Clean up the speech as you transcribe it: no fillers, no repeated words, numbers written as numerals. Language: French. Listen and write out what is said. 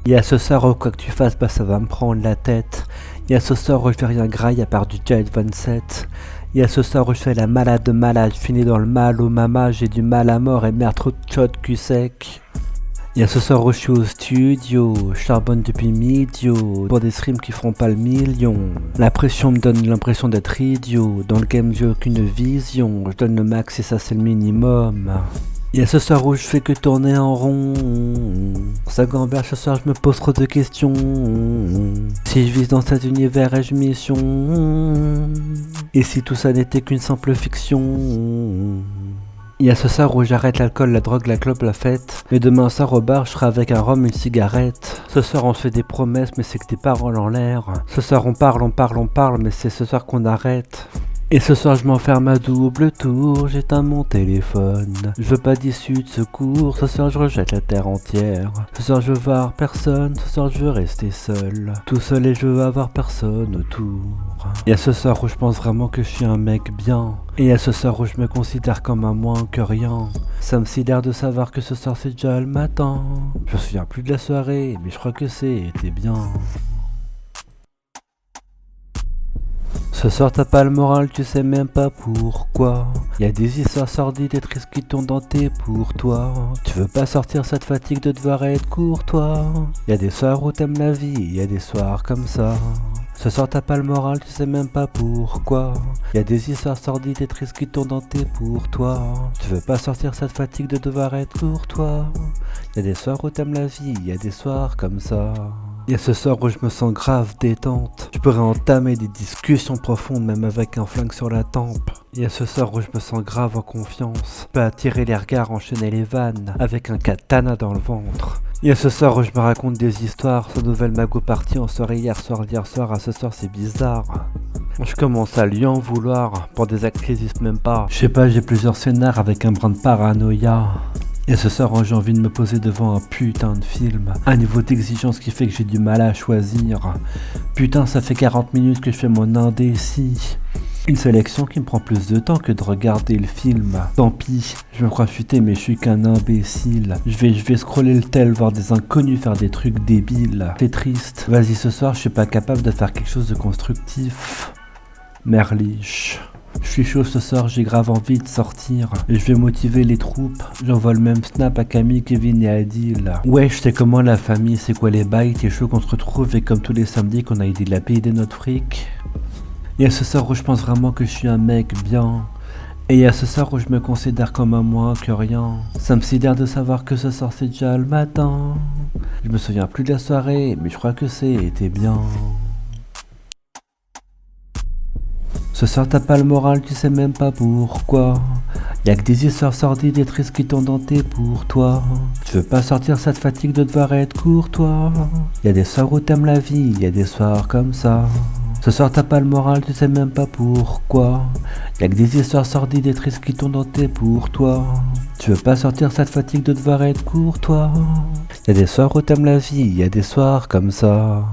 Il y a ce soir où quoi que tu fasses, bah ça va me prendre la tête. Il y a ce soir où je fais rien graille à part du Giant 27. Il y a ce soir où je fais la malade de malade, je finis dans le mal au mama, j'ai du mal à mort et merde trop de shot cul sec. Il y a ce soir où je suis au studio, je charbonne depuis midi pour des streams qui feront pas le million. La pression me donne l'impression d'être idiot, dans le game j'ai aucune vision, je donne le max et ça c'est le minimum. Il y a ce soir où je fais que tourner en rond. Ça gamberge ce soir, je me pose trop de questions. Si je vis dans cet univers, ai-je mission? Et si tout ça n'était qu'une simple fiction? Il y a ce soir où j'arrête l'alcool, la drogue, la clope, la fête. Mais demain soir au bar, je serai avec un rhum et une cigarette. Ce soir on se fait des promesses, mais c'est que des paroles en l'air. Ce soir on parle, mais c'est ce soir qu'on arrête. Et ce soir je m'enferme à double tour, j'éteins mon téléphone. Je veux pas d'issue de secours, ce soir je rejette la terre entière. Ce soir je veux voir personne, ce soir je veux rester seul. Tout seul et je veux avoir personne autour. Il y a ce soir où je pense vraiment que je suis un mec bien. Et il y a ce soir où je me considère comme un moins que rien. Ça me sidère de savoir que ce soir c'est déjà le matin. Je me souviens plus de la soirée, mais je crois que c'était bien. Ce soir t'as pas le moral, tu sais même pas pourquoi. Y a des histoires sordides et tristes qui tournent dans tes pour toi. Tu veux pas sortir, ça te fatigue de devoir être courtois. Y a des soirs où t'aimes la vie, y a des soirs comme ça. Ce soir t'as pas le moral, tu sais même pas pourquoi. Y a des histoires sordides et tristes qui tournent dans tes pour toi. Tu veux pas sortir, ça te fatigue de devoir être courtois. Y a des soirs où t'aimes la vie, y a des soirs comme ça. Il y a ce soir où je me sens grave détente. Je pourrais entamer des discussions profondes même avec un flingue sur la tempe. Il y a ce soir où je me sens grave en confiance. Je peux attirer les regards, enchaîner les vannes avec un katana dans le ventre. Il y a ce soir où je me raconte des histoires. Sa nouvelle mago partie en soirée hier soir, à ce soir c'est bizarre. Je commence à lui en vouloir pour des actes qui n'existent même pas. Je sais pas, j'ai plusieurs scénars avec un brin de paranoïa. Et ce soir, j'ai envie de me poser devant un putain de film. Un niveau d'exigence qui fait que j'ai du mal à choisir. Putain, ça fait 40 minutes que je fais mon indécis. Une sélection qui me prend plus de temps que de regarder le film. Tant pis, je me crois futé mais je suis qu'un imbécile. Je vais scroller le tel, voir des inconnus faire des trucs débiles. C'est triste. Vas-y, ce soir, je suis pas capable de faire quelque chose de constructif. Merliche. Je suis chaud ce soir, j'ai grave envie de sortir. Je vais motiver les troupes. J'envoie le même snap à Camille, Kevin et Adil. Ouais, je sais comment la famille, c'est quoi les bails, t'es chaud qu'on se retrouve et comme tous les samedis qu'on a aidé de la payer notre fric. Il y a ce soir où je pense vraiment que je suis un mec bien. Et il y a ce soir où je me considère comme un moins que rien. Ça me sidère de savoir que ce soir c'est déjà le matin. Je me souviens plus de la soirée, mais je crois que c'était bien. Ce soir t'as pas le moral, tu sais même pas pourquoi. Y'a que des histoires sordides et tristes qui tournent dans tes pour toi. Tu veux pas sortir, ça te fatigue de devoir être courtois. Y'a des soirs où t'aimes la vie, y'a des soirs comme ça. Ce soir t'as pas le moral, tu sais même pas pourquoi. Y'a que des histoires sordides et tristes qui tournent dans tes pour toi. Tu veux pas sortir, ça te fatigue de devoir être courtois. Y'a des soirs où t'aimes la vie, y'a des soirs comme ça.